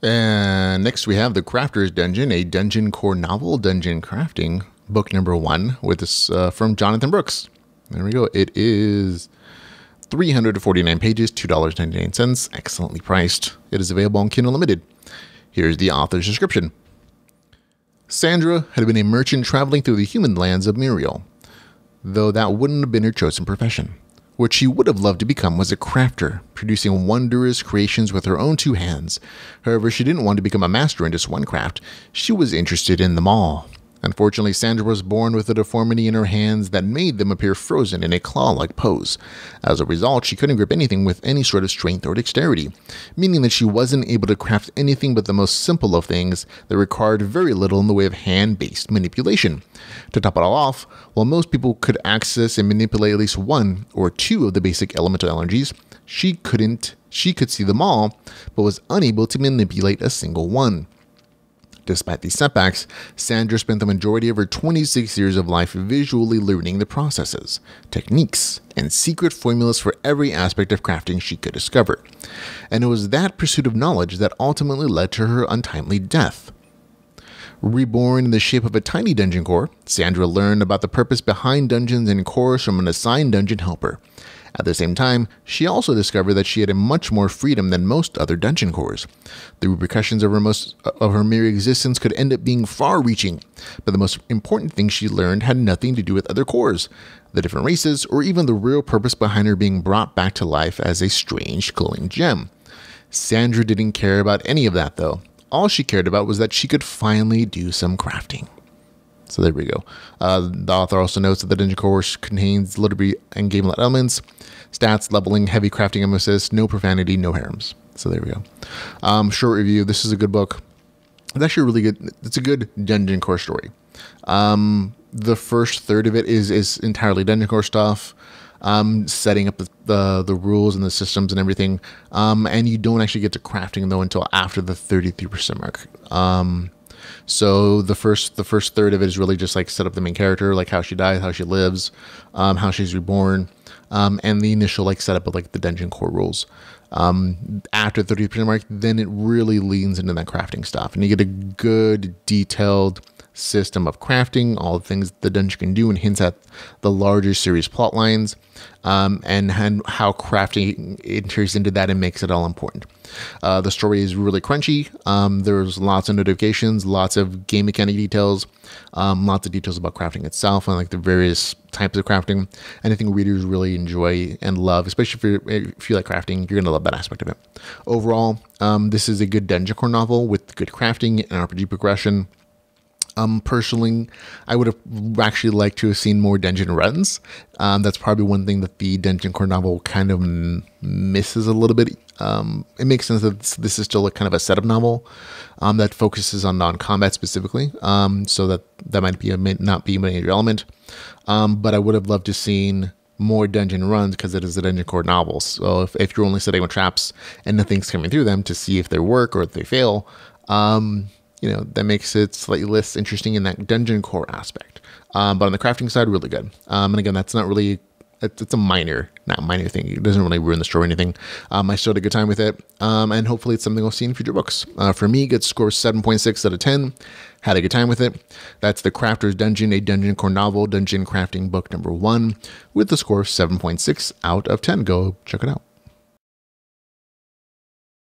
And next we have The Crafter's Dungeon, a dungeon core novel, dungeon crafting, book number 1, with this from Jonathan Brooks. There we go. It is 349 pages, $2.99, excellently priced. It is available on Kindle Unlimited. Here's the author's description. Sandra had been a merchant traveling through the human lands of Muriel, though that wouldn't have been her chosen profession. What she would have loved to become was a crafter, producing wondrous creations with her own 2 hands. However, she didn't want to become a master in just one craft. She was interested in them all. Unfortunately, Sandra was born with a deformity in her hands that made them appear frozen in a claw-like pose. As a result, she couldn't grip anything with any sort of strength or dexterity, meaning that she wasn't able to craft anything but the most simple of things that required very little in the way of hand-based manipulation. To top it all off, while most people could access and manipulate at least 1 or 2 of the basic elemental energies, she couldn't. She could see them all, but was unable to manipulate a single one. Despite these setbacks, Sandra spent the majority of her 26 years of life visually learning the processes, techniques, and secret formulas for every aspect of crafting she could discover. And it was that pursuit of knowledge that ultimately led to her untimely death. Reborn in the shape of a tiny dungeon core, Sandra learned about the purpose behind dungeons and cores from an assigned dungeon helper. At the same time, she also discovered that she had much more freedom than most other dungeon cores. The repercussions of her mere existence could end up being far-reaching, but the most important thing she learned had nothing to do with other cores, the different races, or even the real purpose behind her being brought back to life as a strange glowing gem. Sandra didn't care about any of that, though. All she cared about was that she could finally do some crafting. So there we go. The author also notes that the dungeon core contains literary and game-like elements, stats, leveling, heavy crafting emphasis, no profanity, no harems. So there we go. Short review. This is a good book. It's actually really good. It's a good dungeon core story. The first third of it is entirely dungeon core stuff, setting up the rules and the systems and everything. And you don't actually get to crafting though until after the 33% mark. So the first third of it is really just like set up the main character, like how she dies, how she lives, how she's reborn, and the initial like setup of like the dungeon core rules. After 30% mark, then it really leans into that crafting stuff, and you get a good detailed system of crafting, all the things the dungeon can do, and hints at the larger series plot lines, and how crafting enters into that and makes it all important. The story is really crunchy. There's lots of notifications, lots of game mechanic details, lots of details about crafting itself and like the various types of crafting. And I think readers really enjoy and love, especially if you like crafting, you're going to love that aspect of it. Overall, this is a good dungeon core novel with good crafting and RPG progression. Personally, I would have actually liked to have seen more dungeon runs. That's probably one thing that the dungeon core novel kind of misses a little bit. It makes sense that this is still a kind of a setup novel that focuses on non-combat specifically. So that might not be a major element. But I would have loved to seen more dungeon runs because it is a dungeon core novel. So if you're only setting with traps and nothing's coming through them to see if they work or if they fail, that makes it slightly less interesting in that dungeon core aspect. But on the crafting side, really good. And again, that's not really, it's a minor thing. It doesn't really ruin the story or anything. I still had a good time with it. And hopefully it's something I'll see in future books. For me, it scores 7.6 out of 10. Had a good time with it. That's The Crafter's Dungeon, a dungeon core novel, dungeon crafting book number 1, with the score of 7.6 out of 10. Go check it out.